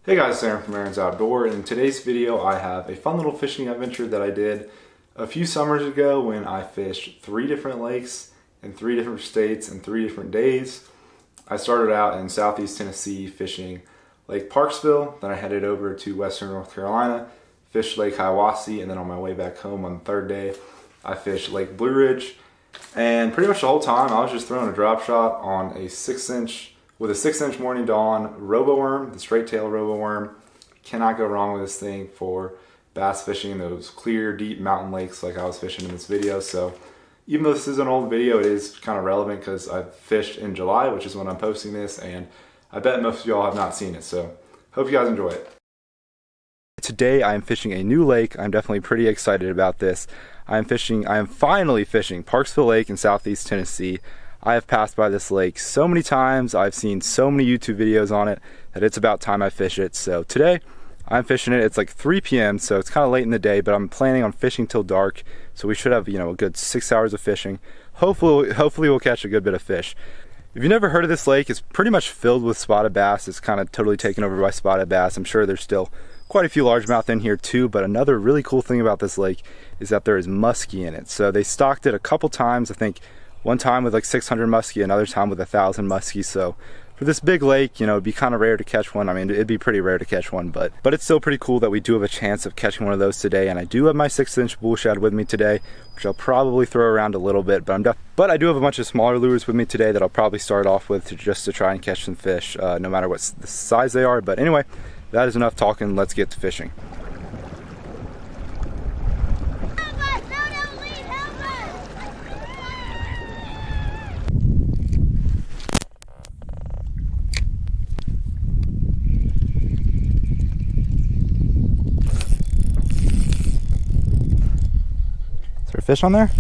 Hey guys, Aaron from Aaron's Outdoor. In today's video I have a fun little fishing adventure that I did a few summers ago when I fished 3 different lakes in 3 different states in 3 different days. I started out in southeast Tennessee fishing Lake Parksville, then I headed over to western North Carolina, fished Lake Hiwasi, and then on my way back home on the 3rd day I fished Lake Blue Ridge. And pretty much the whole time I was just throwing a drop shot on a 6-inch with a 6-inch Morning Dawn Roboworm, the straight tail Roboworm. Cannot go wrong with this thing for bass fishing in those clear, deep mountain lakes like I was fishing in this video. So even though this is an old video, it is kind of relevant because I fished in July, which is when I'm posting this, and I bet most of y'all have not seen it. So hope you guys enjoy it. Today I am fishing a new lake. I'm definitely pretty excited about this. I am finally fishing Parksville Lake in southeast Tennessee. I have passed by this lake so many times, I've seen so many YouTube videos on it that it's about time I fish it. So today I'm fishing it. It's like 3 p.m. so it's kind of late in the day, but I'm planning on fishing till dark. So we should have, a good 6 hours of fishing. Hopefully we'll catch a good bit of fish. If you've never heard of this lake, it's pretty much filled with spotted bass. It's kind of totally taken over by spotted bass. I'm sure there's still quite a few largemouth in here too, but another really cool thing about this lake is that there is muskie in it. So they stocked it a couple times, I think one time with like 600 muskie, another time with 1,000 muskie. So for this big lake, it'd be kind of rare to catch one. I mean, it'd be pretty rare to catch one, but it's still pretty cool that we do have a chance of catching one of those today. And I do have my 6-inch bull shad with me today, which I'll probably throw around a little bit, but I do have a bunch of smaller lures with me today that I'll probably start off with just to try and catch some fish, no matter what the size they are. But anyway, that is enough talking. Let's get to fishing. Is there a fish on there?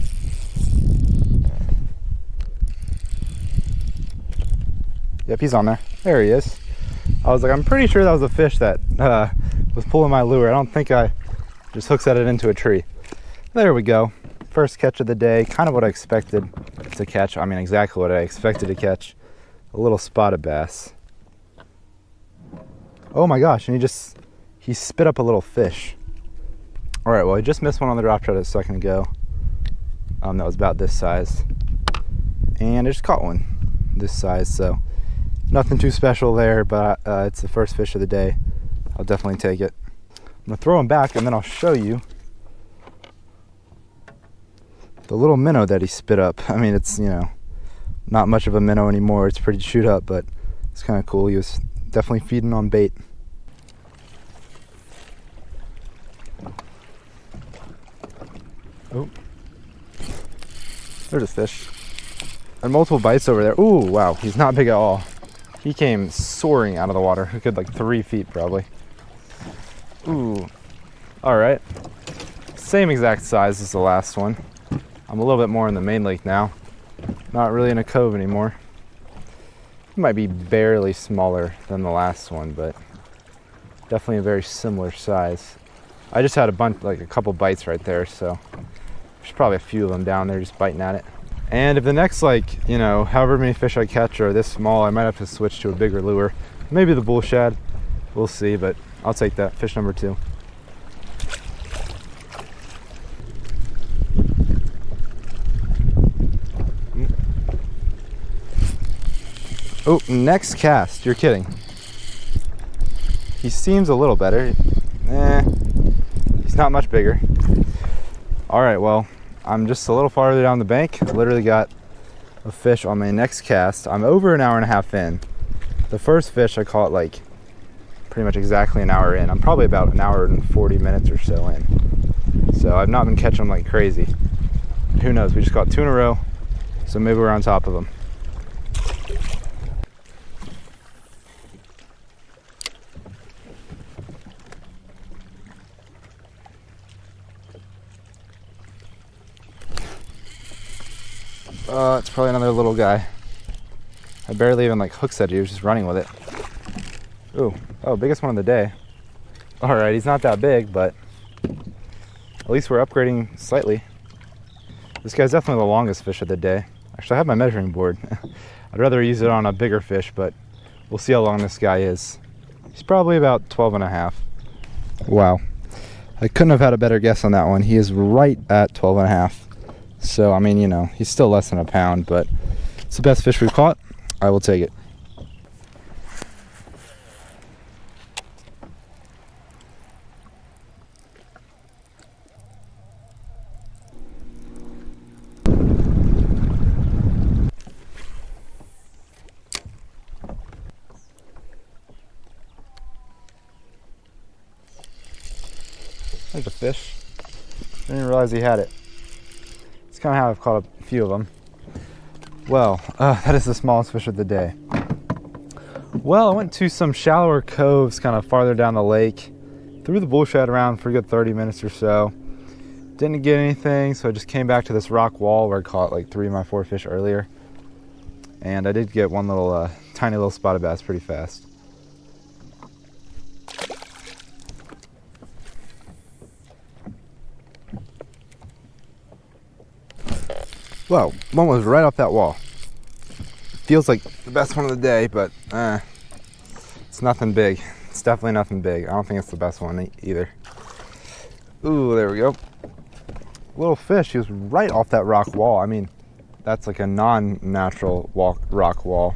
Yep, he's on there. There he is. I was like, I'm pretty sure that was a fish that was pulling my lure. I don't think I just hook set it into a tree. There we go. First catch of the day. Kind of what I expected to catch. I mean, exactly what I expected to catch. A little spotted bass. Oh my gosh, and he spit up a little fish. All right, well, I just missed one on the drop shot a second ago. That was about this size. And I just caught one this size, so nothing too special there, but it's the first fish of the day. I'll definitely take it. I'm gonna throw him back and then I'll show you the little minnow that he spit up. I mean, it's, not much of a minnow anymore. It's pretty chewed up, but it's kind of cool. He was definitely feeding on bait. Oh, there's a fish. And multiple bites over there. Ooh, wow, he's not big at all. He came soaring out of the water. A good like 3 feet probably. Ooh, all right. Same exact size as the last one. I'm a little bit more in the main lake now. Not really in a cove anymore. It might be barely smaller than the last one, but definitely a very similar size. I just had a couple bites right there, so there's probably a few of them down there just biting at it. And if the next, however many fish I catch are this small, I might have to switch to a bigger lure. Maybe the bull shad. We'll see, but I'll take that. Fish number 2. Oh, next cast. You're kidding. He seems a little better. He's not much bigger. All right, well, I'm just a little farther down the bank. Literally got a fish on my next cast. I'm over an hour and a half in. The first fish I caught pretty much exactly an hour in. I'm probably about an hour and 40 minutes or so in. So I've not been catching them like crazy. Who knows? We just caught 2 in a row, so maybe we're on top of them. It's probably another little guy. I barely even hook set it. He was just running with it. Ooh, biggest one of the day. All right, he's not that big, but at least we're upgrading slightly. This guy's definitely the longest fish of the day. Actually, I have my measuring board. I'd rather use it on a bigger fish, but we'll see how long this guy is. He's probably about 12 and a half. Wow. I couldn't have had a better guess on that one. He is right at 12 and a half. So, I mean, you know, he's still less than a pound, but it's the best fish we've caught. I will take it. There's a fish. Didn't realize he had it. It's kind of how I've caught a few of them. Well, that is the smallest fish of the day. Well, I went to some shallower coves kind of farther down the lake. Threw the bullshad around for a good 30 minutes or so. Didn't get anything, so I just came back to this rock wall where I caught like 3 of my 4 fish earlier. And I did get one little tiny little spotted bass pretty fast. Whoa, one was right off that wall. Feels like the best one of the day, but it's nothing big. It's definitely nothing big. I don't think it's the best one either. Ooh, there we go. Little fish, he was right off that rock wall. I mean, that's like a non-natural rock wall.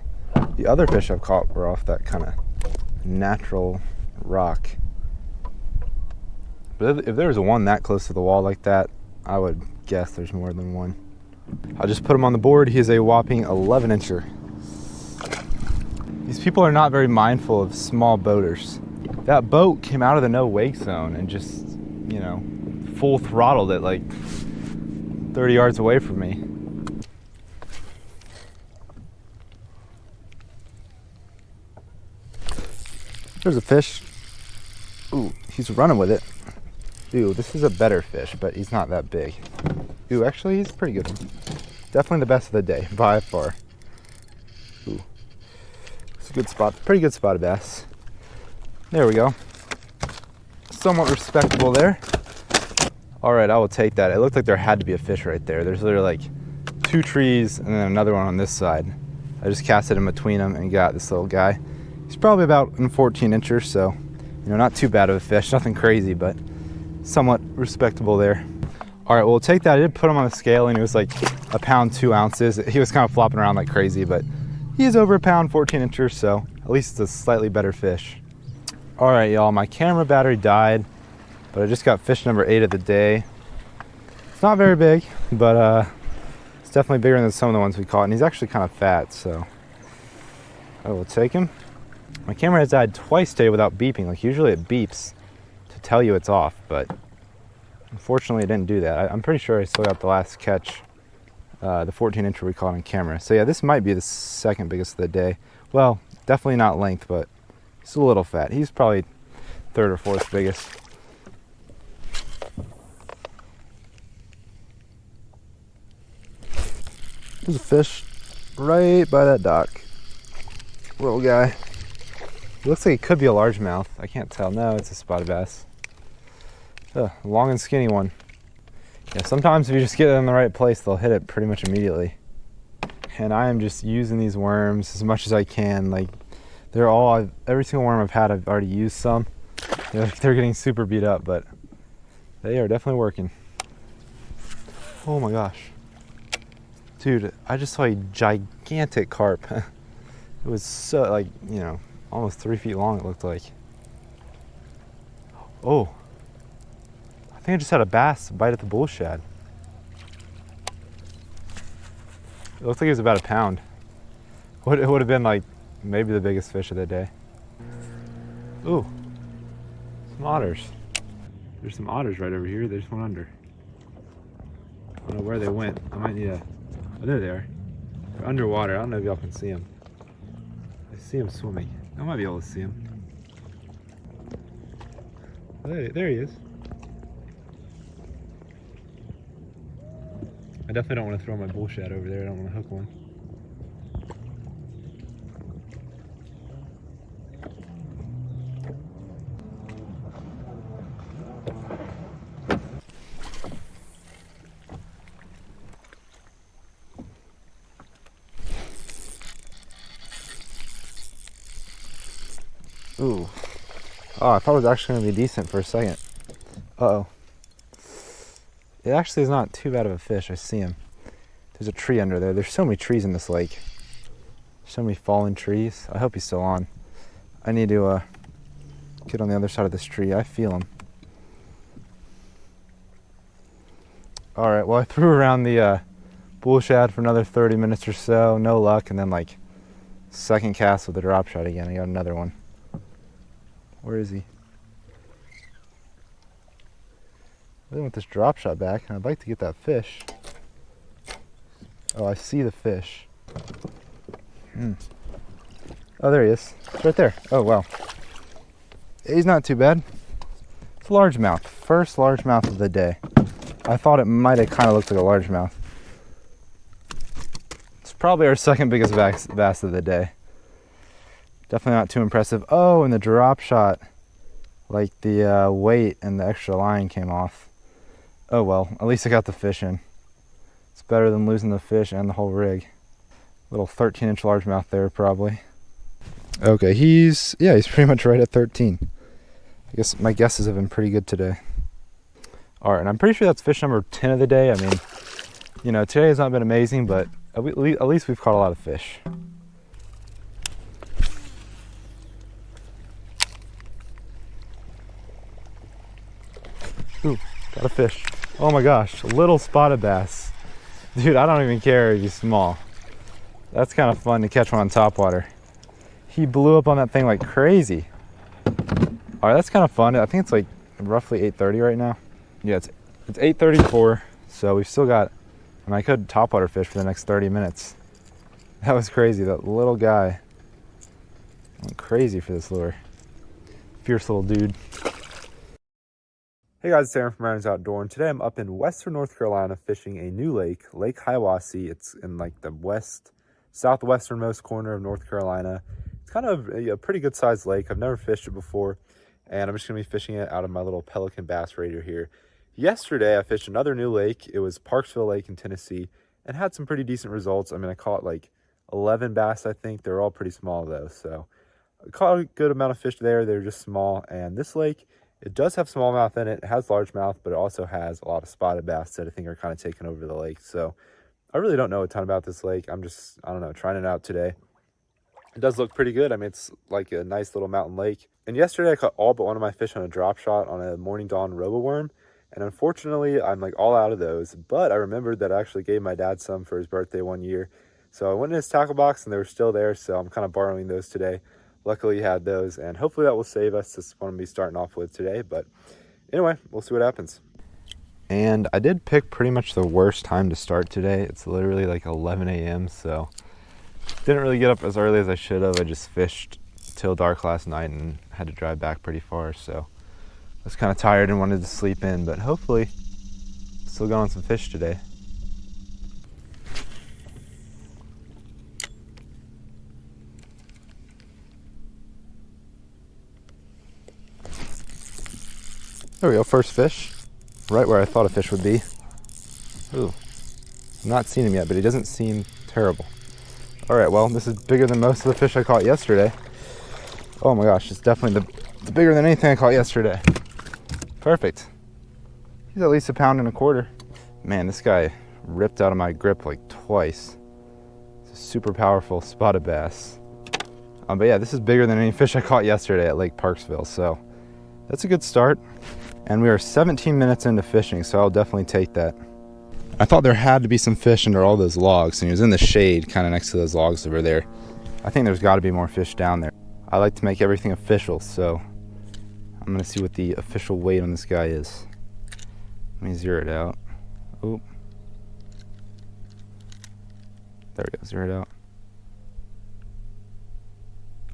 The other fish I've caught were off that kind of natural rock. But if there's one that close to the wall like that, I would guess there's more than one. I'll just put him on the board. He is a whopping 11-incher. These people are not very mindful of small boaters. That boat came out of the no wake zone and just, you know, full throttled it like 30 yards away from me. There's a fish. Ooh, he's running with it. Ooh, this is a better fish, but he's not that big. Ooh, actually, he's a pretty good one. Definitely the best of the day, by far. Ooh. It's a good spot. Pretty good spotted bass. There we go. Somewhat respectable there. All right, I will take that. It looked like there had to be a fish right there. There's literally like 2 trees and then another one on this side. I just casted in between them and got this little guy. He's probably about a 14-incher, so, you know, not too bad of a fish. Nothing crazy, but somewhat respectable there. All right, well, we'll take that. I did put him on the scale, and it was like a pound 2 ounces. He was kind of flopping around like crazy, but he is over a pound 14-incher, so at least it's a slightly better fish. All right, y'all, my camera battery died, but I just got fish number 8 of the day. It's not very big, but it's definitely bigger than some of the ones we caught, and he's actually kind of fat, so I will take him. My camera has died twice today without beeping. Like, usually it beeps to tell you it's off, but unfortunately, it didn't do that. I'm pretty sure I still got the last catch, the 14-incher we caught on camera. So yeah, this might be the second biggest of the day. Well, definitely not length, but he's a little fat. He's probably 3rd or 4th biggest. There's a fish right by that dock. Little guy. It looks like it could be a largemouth. I can't tell. No, it's a spotted bass. Long and skinny one. Yeah, sometimes if you just get it in the right place, they'll hit it pretty much immediately. And I am just using these worms as much as I can. Like, they're all, every single worm I've had, I've already used some. They're getting super beat up, but they are definitely working. Oh my gosh. Dude, I just saw a gigantic carp. It was so, like, you know, almost 3 feet long, it looked like. Oh. I think I just had a bass bite at the bull shad. It looked like it was about a pound. It would have been like maybe the biggest fish of the day. Ooh, some otters. There's some otters right over here. They just went under. I don't know where they went. I might need a... Oh, there they are. They're underwater. I don't know if y'all can see them. I see them swimming. I might be able to see him. There he is. I definitely don't want to throw my bull shad over there. I don't want to hook one. Ooh, Oh, I thought it was actually going to be decent for a second. Uh-oh. It actually is not too bad of a fish. I see him. There's a tree under there. There's so many trees in this lake. So many fallen trees. I hope he's still on. I need to get on the other side of this tree. I feel him. All right, well, I threw around the bull shad for another 30 minutes or so. No luck. And then, like, second cast with the drop shot again. I got another one. Where is he? I really want this drop shot back, and I'd like to get that fish. Oh, I see the fish. Oh, there he is. It's right there. Oh, wow. He's not too bad. It's a largemouth. First largemouth of the day. I thought it might have kind of looked like a largemouth. It's probably our second biggest bass of the day. Definitely not too impressive. Oh, and the drop shot, like the weight and the extra line came off. Oh well, at least I got the fish in. It's better than losing the fish and the whole rig. Little 13-inch largemouth there, probably. Okay, he's pretty much right at 13. I guess my guesses have been pretty good today. All right, and I'm pretty sure that's fish number 10 of the day. I mean, you know, today has not been amazing, but at least we've caught a lot of fish. Ooh, got a fish. Oh my gosh, a little spotted bass. Dude, I don't even care if he's small. That's kind of fun to catch one on topwater. He blew up on that thing like crazy. All right, that's kind of fun. I think it's like roughly 8:30 right now. Yeah, it's 8:34, so we've still got, and I could topwater fish for the next 30 minutes. That was crazy. That little guy went crazy for this lure. Fierce little dude. Hey guys, it's Aaron from Aaron's Outdoor, and today I'm up in western North Carolina fishing a new lake, Lake Hiwassee. It's in like the southwesternmost corner of North Carolina. It's kind of a pretty good sized lake. I've never fished it before, and I'm just gonna be fishing it out of my little Pelican bass radio here. Yesterday I fished another new lake. It was Parksville Lake in Tennessee, and had some pretty decent results. I mean, I caught like 11 bass, I think. They're all pretty small though, so I caught a good amount of fish there. They're just small, and this lake, it does have smallmouth in it. It has largemouth, but it also has a lot of spotted bass that I think are kind of taking over the lake. So I really don't know a ton about this lake. I'm just, I don't know, trying it out today. It does look pretty good. I mean, it's like a nice little mountain lake. And yesterday I caught all but one of my fish on a drop shot on a Morning Dawn Roboworm. And unfortunately, I'm like all out of those. But I remembered that I actually gave my dad some for his birthday one year. So I went in his tackle box and they were still there. So I'm kind of borrowing those today. Luckily he had those, and hopefully that will save us. This is what I'm going to be starting off with today, but anyway, we'll see what happens. And I did pick pretty much the worst time to start today. It's literally like 11 a.m., so didn't really get up as early as I should have. I just fished till dark last night and had to drive back pretty far, so I was kind of tired and wanted to sleep in, but hopefully still got on some fish today. There we go, first fish, right where I thought a fish would be. Ooh, I've not seen him yet, but he doesn't seem terrible. All right, well, this is bigger than most of the fish I caught yesterday. Oh my gosh, it's definitely the bigger than anything I caught yesterday. Perfect. He's at least 1.25 pounds. Man, this guy ripped out of my grip like twice. It's a super powerful spotted bass. But yeah, this is bigger than any fish I caught yesterday at Lake Parksville, so that's a good start. And we are 17 minutes into fishing, so I'll definitely take that. I thought there had to be some fish under all those logs, and he was in the shade kind of next to those logs over there. I think there's got to be more fish down there. I like to make everything official, so I'm going to see what the official weight on this guy is. Let me zero it out. Oh, there we go, zero it out.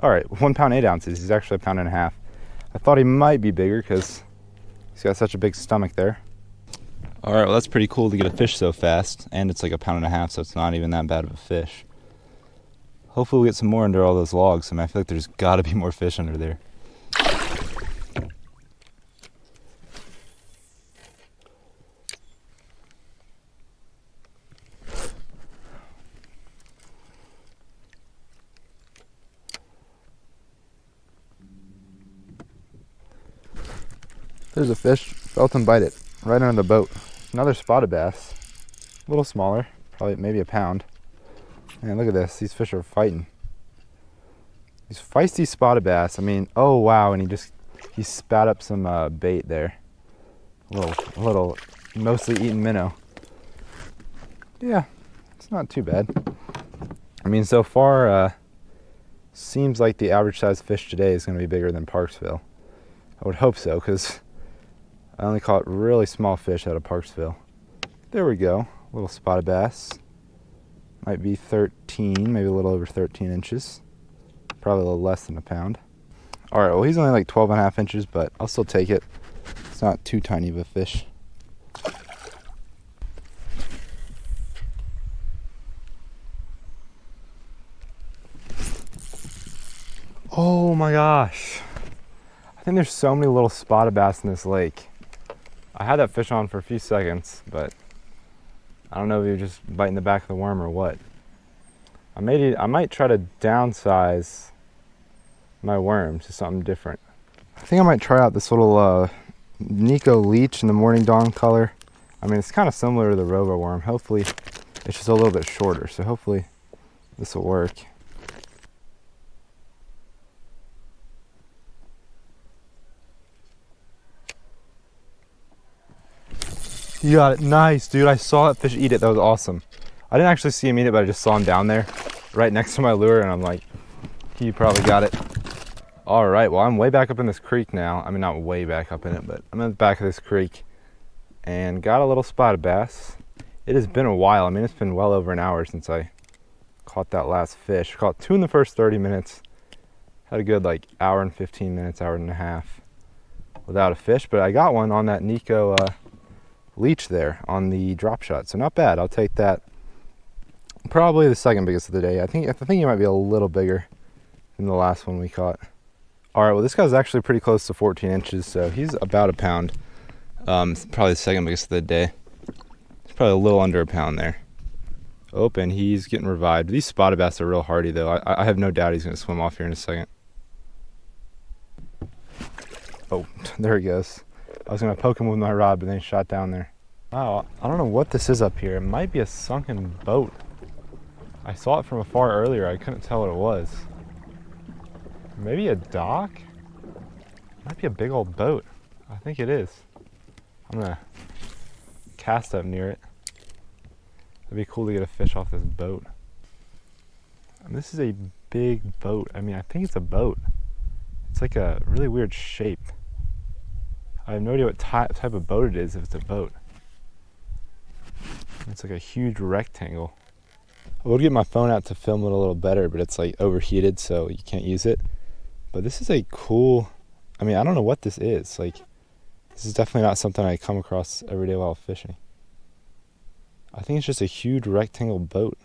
All right, 1 pound 8 ounces. He's actually 1.5 pounds. I thought he might be bigger because he's got such a big stomach there. All right, well, that's pretty cool to get a fish so fast, and it's like 1.5 pounds, so it's not even that bad of a fish. Hopefully we'll get some more under all those logs. I mean, I feel like there's got to be more fish under there. There's a fish. Felt him bite it right under the boat. Another spotted bass. A little smaller, probably maybe a pound. Man, look at this. These fish are fighting. These feisty spotted bass. I mean, oh wow! And he spat up some bait there. A little, mostly eaten minnow. Yeah, it's not too bad. I mean, so far, seems like the average size fish today is going to be bigger than Parksville. I would hope so, because I only caught really small fish out of Parksville. There we go. A little spotted bass. Might be 13, maybe a little over 13 inches. Probably a little less than a pound. All right, well, he's only like 12.5 inches, but I'll still take it. It's not too tiny of a fish. Oh my gosh. I think there's so many little spotted bass in this lake. I had that fish on for a few seconds, but I don't know if he was just biting the back of the worm or what. I might try to downsize my worm to something different. I think I might try out this little Nico leech in the morning dawn color. I mean, it's kind of similar to the Roboworm. Hopefully, it's just a little bit shorter, so hopefully this will work. You got it. Nice, dude. I saw that fish eat it. That was awesome. I didn't actually see him eat it, but I just saw him down there right next to my lure, and I'm like, he probably got it. All right, well, I'm way back up in this creek now. I mean, not way back up in it, but I'm in the back of this creek and got a little spotted bass. It has been a while. I mean, it's been well over an hour since I caught that last fish. Caught 2 in the first 30 minutes. Had a good like hour and 15 minutes, hour and a half without a fish, but I got one on that Nico leech there on the drop shot, so not bad. I'll take that. Probably the second biggest of the day. I think he might be a little bigger than the last one we caught. All right, well, this guy's actually pretty close to 14 inches, so he's about a pound. Probably the second biggest of the day. It's probably a little under a pound there. Oh, and he's getting revived. These spotted bass are real hardy, though. I have no doubt he's going to swim off here in a second. Oh, there he goes. I was going to poke him with my rod, but then he shot down there. Wow, I don't know what this is up here. It might be a sunken boat. I saw it from afar earlier. I couldn't tell what it was. Maybe a dock? Might be a big old boat. I think it is. I'm going to cast up near it. It'd be cool to get a fish off this boat. And this is a big boat. I mean, I think it's a boat. It's like a really weird shape. I have no idea what type of boat it is if it's a boat. It's like a huge rectangle. I would get my phone out to film it a little better, but it's like overheated, so you can't use it. But this is a cool, I mean, I don't know what this is. Like, this is definitely not something I come across every day while fishing. I think it's just a huge rectangle boat.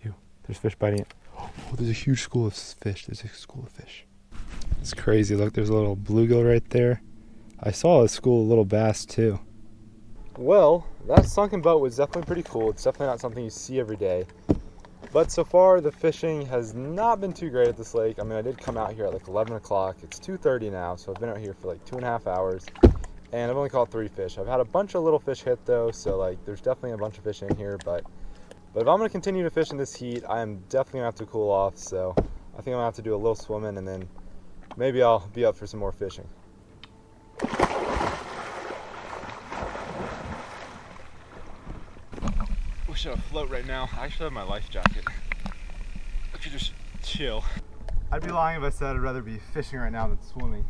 Ew, there's fish biting it. Oh, there's a huge school of fish. There's a school of fish. It's crazy. Look, there's a little bluegill right there. I saw a school of little bass too. Well, that sunken boat was definitely pretty cool. It's definitely not something you see every day. But so far, the fishing has not been too great at this lake. I mean, I did come out here at like 11 o'clock. It's 2:30 now, so I've been out here for like 2.5 hours. And I've only caught 3 fish. I've had a bunch of little fish hit though, so like there's definitely a bunch of fish in here. But if I'm going to continue to fish in this heat, I am definitely going to have to cool off. So I think I'm going to have to do a little swimming, and then maybe I'll be up for some more fishing. Wish I would float right now. I actually have my life jacket. I could just chill. I'd be lying if I said I'd rather be fishing right now than swimming.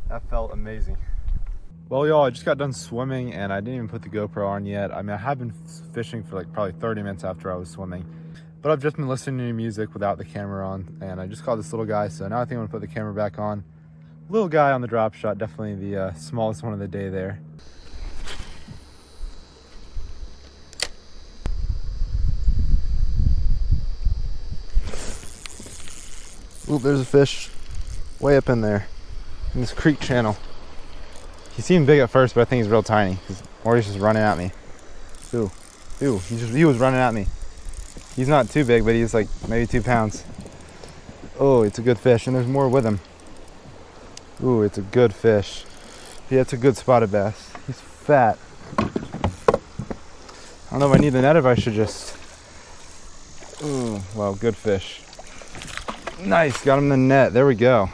That felt amazing. Well, y'all, I just got done swimming and I didn't even put the GoPro on yet. I mean, I have been fishing for like probably 30 minutes after I was swimming, but I've just been listening to music without the camera on, and I just caught this little guy, so now I think I'm gonna put the camera back on. Little guy on the drop shot, definitely the smallest one of the day there. Oop, there's a fish way up in there in this creek channel. He seemed big at first, but I think he's real tiny, or he's just running at me. Ooh, he was running at me. He's not too big, but he's like maybe 2 pounds. Oh, it's a good fish, and there's more with him. Ooh, it's a good fish. Yeah, it's a good spotted bass. He's fat. I don't know if I need the net, if I should just... Ooh, well, good fish. Nice, got him in the net. There we go.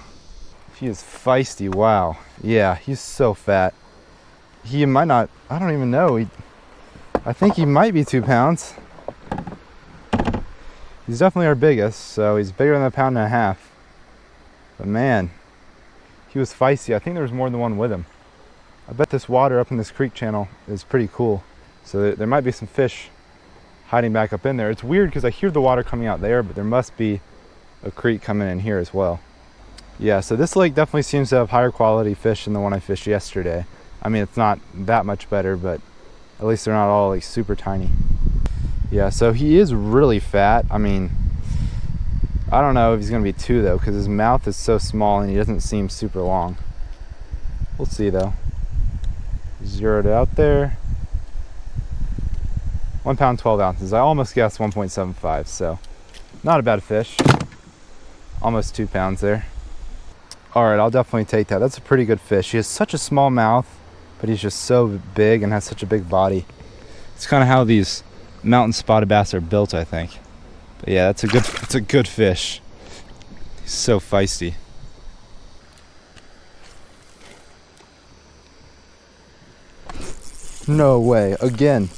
He is feisty, wow. Yeah, he's so fat. He might not, I don't even know. I think he might be 2 pounds. He's definitely our biggest, so he's bigger than 1.5 pounds. But man, he was feisty. I think there was more than one with him. I bet this water up in this creek channel is pretty cool. So there might be some fish hiding back up in there. It's weird because I hear the water coming out there, but there must be a creek coming in here as well. Yeah, so this lake definitely seems to have higher quality fish than the one I fished yesterday. I mean, it's not that much better, but at least they're not all like super tiny. Yeah, so he is really fat. I mean, I don't know if he's gonna be 2 though, because his mouth is so small and he doesn't seem super long. We'll see though. Zeroed out there. 1 pound, 12 ounces. I almost guessed 1.75, so not a bad fish. Almost 2 pounds there. All right, I'll definitely take that. That's a pretty good fish. He has such a small mouth, but he's just so big and has such a big body. It's kind of how these mountain spotted bass are built, I think. But yeah, it's a good fish. He's so feisty. No way, again.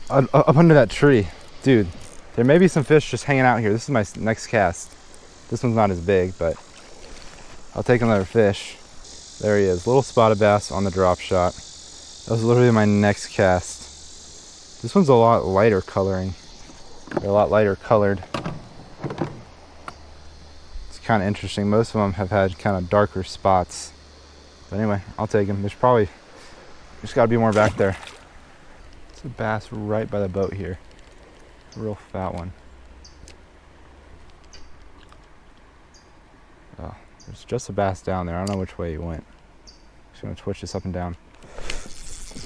Up under that tree. Dude, there may be some fish just hanging out here. This is my next cast. This one's not as big, but I'll take another fish. There he is, little spotted bass on the drop shot. That was literally my next cast. This one's a lot lighter coloring. They're a lot lighter colored. It's kind of interesting. Most of them have had kind of darker spots. But anyway, I'll take him. There's got to be more back there. It's a bass right by the boat here. A real fat one. Oh, there's just a bass down there. I don't know which way he went. Just gonna twitch this up and down.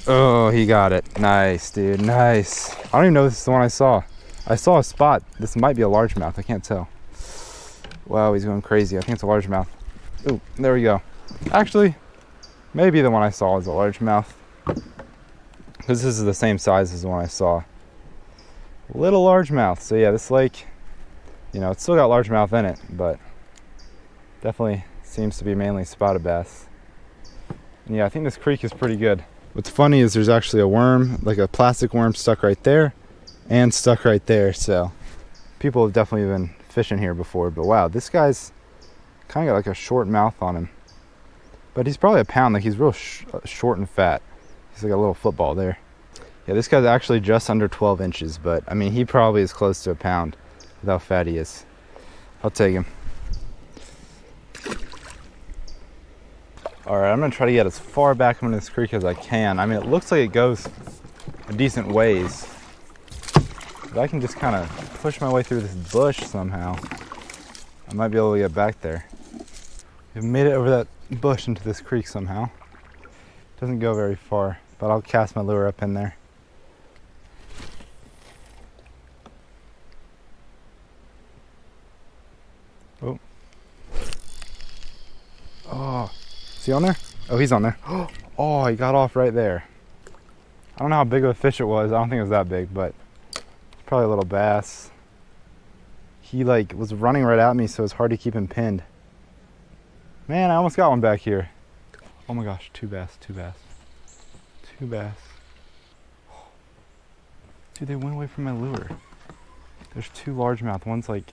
Oh, he got it. Nice, dude. Nice. I don't even know if this is the one I saw. I saw a spot. This might be a largemouth. I can't tell. Wow, he's going crazy. I think it's a largemouth. Ooh, there we go. Actually, maybe the one I saw is a largemouth, because this is the same size as the one I saw. Little largemouth. So yeah, this lake, you know, it's still got largemouth in it, but definitely seems to be mainly spotted bass. And yeah, I think this creek is pretty good. What's funny is there's actually a worm, like a plastic worm, stuck right there and stuck right there. So people have definitely been fishing here before, but wow, this guy's kind of got like a short mouth on him. But he's probably 1 pound, like he's real short and fat. He's like a little football there. Yeah, this guy's actually just under 12 inches, but I mean, he probably is close to 1 pound with how fat he is. I'll take him. All right, I'm gonna try to get as far back into this creek as I can. I mean, it looks like it goes a decent ways, but I can just kind of push my way through this bush somehow. I might be able to get back there. We've made it over that bush into this creek somehow. Doesn't go very far, but I'll cast my lure up in there. Oh. Oh. Is he on there? Oh, he's on there. Oh, he got off right there. I don't know how big of a fish it was. I don't think it was that big, but it's probably a little bass. He like was running right at me, so it's hard to keep him pinned. Man, I almost got one back here. Oh my gosh, 2 bass, 2 bass. 2 bass. Dude, they went away from my lure. There's 2 largemouth. One's like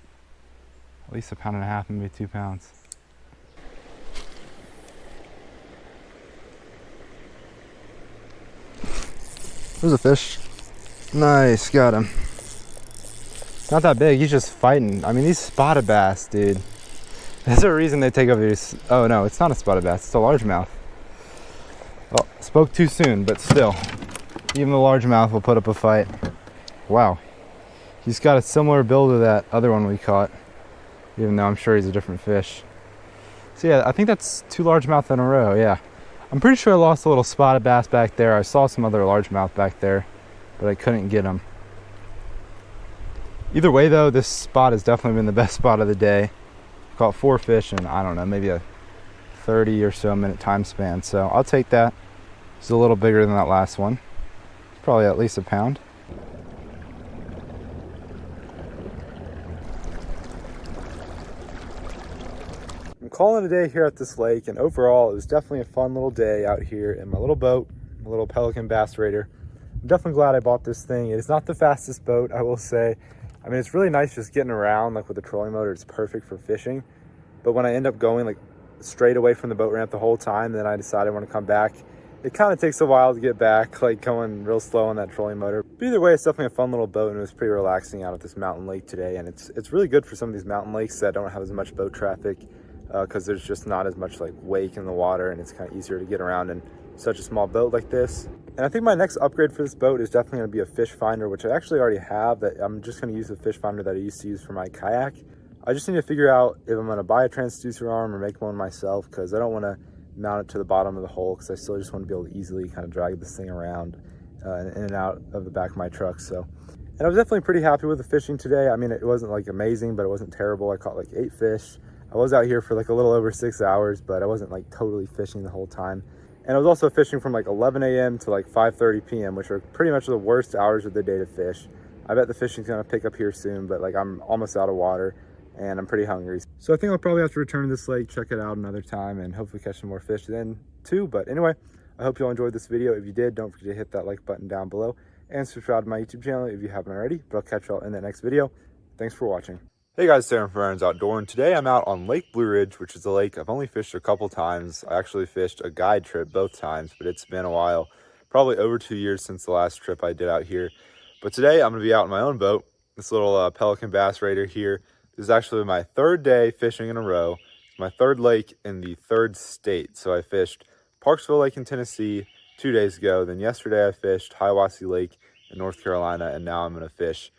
at least 1.5 pounds, maybe 2 pounds. There's a fish. Nice, got him. Not that big, he's just fighting. I mean, these spotted bass, dude. There's a reason they take over these. Oh no, it's not a spotted bass, it's a largemouth. Well, spoke too soon, but still. Even the largemouth will put up a fight. Wow. He's got a similar build to that other one we caught, even though I'm sure he's a different fish. So yeah, I think that's 2 largemouth in a row, yeah. I'm pretty sure I lost a little spotted bass back there. I saw some other largemouth back there, but I couldn't get them. Either way though, this spot has definitely been the best spot of the day. Caught 4 fish and I don't know, maybe a 30 or so minute time span. So I'll take that. It's a little bigger than that last one. Probably at least a pound. I'm calling it a day here at this lake, and overall it was definitely a fun little day out here in my little boat, my little Pelican Bass Raider. I'm definitely glad I bought this thing. It is not the fastest boat, I will say. I mean, it's really nice just getting around, like with the trolling motor. It's perfect for fishing. But when I end up going like straight away from the boat ramp the whole time, then I decide I want to come back. It kind of takes a while to get back, like going real slow on that trolling motor. But either way, it's definitely a fun little boat, and it was pretty relaxing out at this mountain lake today. And it's really good for some of these mountain lakes that don't have as much boat traffic, because there's just not as much like wake in the water, and it's kind of easier to get around in such a small boat like this. And I think my next upgrade for this boat is definitely going to be a fish finder, which I actually already have. That I'm just going to use the fish finder that I used to use for my kayak. I just need to figure out if I'm going to buy a transducer arm or make one myself, because I don't want to mount it to the bottom of the hole, because I still just want to be able to easily kind of drag this thing around in and out of the back of my truck. So, and I was definitely pretty happy with the fishing today. I mean, it wasn't like amazing, but it wasn't terrible. I caught like 8 fish. I was out here for like a little over 6 hours, but I wasn't like totally fishing the whole time. And I was also fishing from like 11 a.m. to like 5:30 p.m., which are pretty much the worst hours of the day to fish. I bet the fishing's gonna pick up here soon, but like I'm almost out of water and I'm pretty hungry. So I think I'll probably have to return to this lake, check it out another time, and hopefully catch some more fish then too. But anyway, I hope you all enjoyed this video. If you did, don't forget to hit that like button down below and subscribe to my YouTube channel if you haven't already. But I'll catch y'all in that next video. Thanks for watching. Hey guys, Darren from Aaron's Outdoor, and today I'm out on Lake Blue Ridge, which is a lake I've only fished a couple times. I actually fished a guide trip both times, but it's been a while, probably over 2 years since the last trip I did out here. But today I'm going to be out in my own boat, this little Pelican Bass Raider here. This is actually my 3rd day fishing in a row. It's my 3rd lake in the 3rd state. So I fished Parksville Lake in Tennessee 2 days ago. Then yesterday I fished Hiwassee Lake in North Carolina, and now I'm going to fish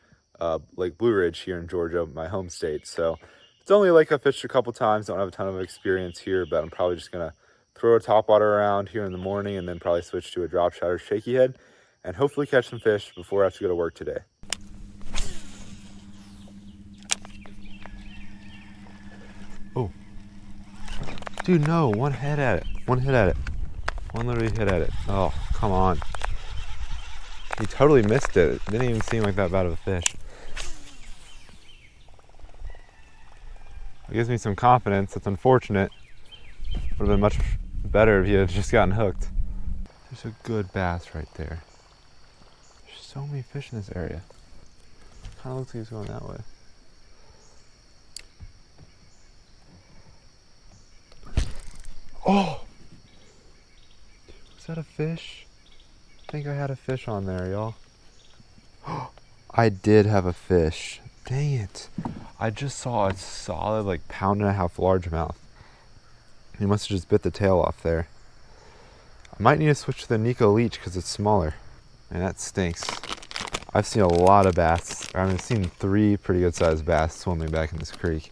Lake Blue Ridge here in Georgia, my home state. So it's only a lake I've fished a couple times. Don't have a ton of experience here, but I'm probably just gonna throw a topwater around here in the morning and then probably switch to a drop shot or shaky head and hopefully catch some fish before I have to go to work today. Oh, dude, no, one hit at it. One literally hit at it. Oh, come on. He totally missed it. It didn't even seem like that bad of a fish. It gives me some confidence. It's unfortunate. Would have been much better if he had just gotten hooked. There's a good bass right there. There's so many fish in this area. Kind of looks like he's going that way. Oh! Was that a fish? I think I had a fish on there, y'all. I did have a fish. Dang it. I just saw a solid like 1.5 pound largemouth. He must have just bit the tail off there. I might need to switch to the Nico Leech because it's smaller. And that stinks. I've seen a lot of bass. I've seen 3 pretty good sized bass swimming back in this creek.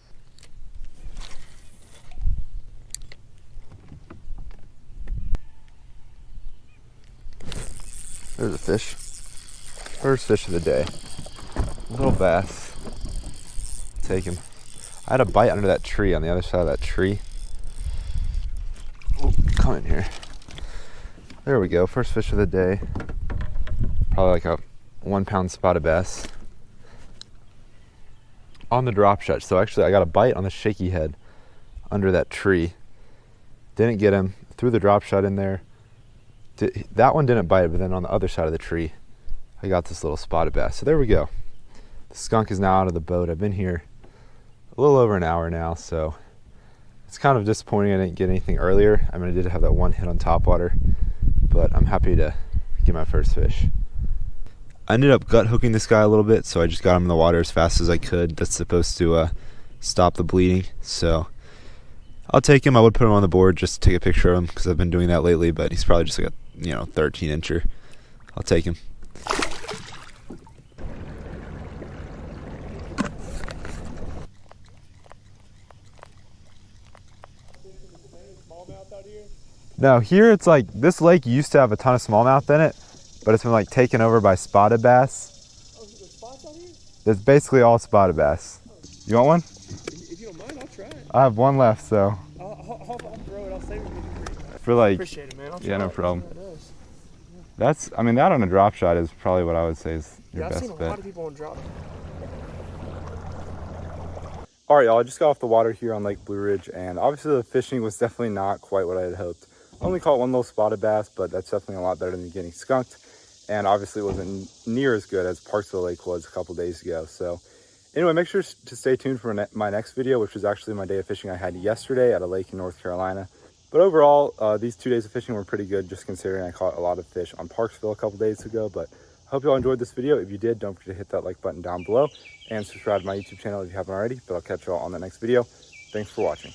There's a fish. First fish of the day. Little bass. Take him. I had a bite under that tree, on the other side of that tree. Oh, come in here. There we go. First fish of the day. Probably like a 1 pound spotted bass. On the drop shot. So actually I got a bite on the shaky head under that tree. Didn't get him. Threw the drop shot in there. That one didn't bite, but then on the other side of the tree I got this little spotted bass. So there we go. The skunk is now out of the boat. I've been here a little over an hour now, so it's kind of disappointing I didn't get anything earlier. I mean, I did have that one hit on topwater, but I'm happy to get my first fish. I ended up gut hooking this guy a little bit, so I just got him in the water as fast as I could. That's supposed to stop the bleeding, so I'll take him. I would put him on the board just to take a picture of him because I've been doing that lately, but he's probably just like a 13 incher. I'll take him. No, here it's like, this lake used to have a ton of smallmouth in it, but it's been like taken over by spotted bass. Oh, is there spots out here? It's basically all spotted bass. You want one? If you don't mind, I'll try it. I have one left, so. I'll throw it. I'll save it for like. Appreciate it, man. Yeah, no problem. That's, I mean, that on a drop shot is probably what I would say is your best bet. I've seen a lot of people on drop. All right, y'all, I just got off the water here on Lake Blue Ridge, and obviously the fishing was definitely not quite what I had hoped. I only caught one little spotted bass, but that's definitely a lot better than getting skunked. And obviously it wasn't near as good as Parksville Lake was a couple days ago. So anyway, make sure to stay tuned for my next video, which was actually my day of fishing I had yesterday at a lake in North Carolina. But overall, these 2 days of fishing were pretty good, just considering I caught a lot of fish on Parksville a couple days ago. But I hope y'all enjoyed this video. If you did, don't forget to hit that like button down below and subscribe to my YouTube channel if you haven't already. But I'll catch y'all on the next video. Thanks for watching.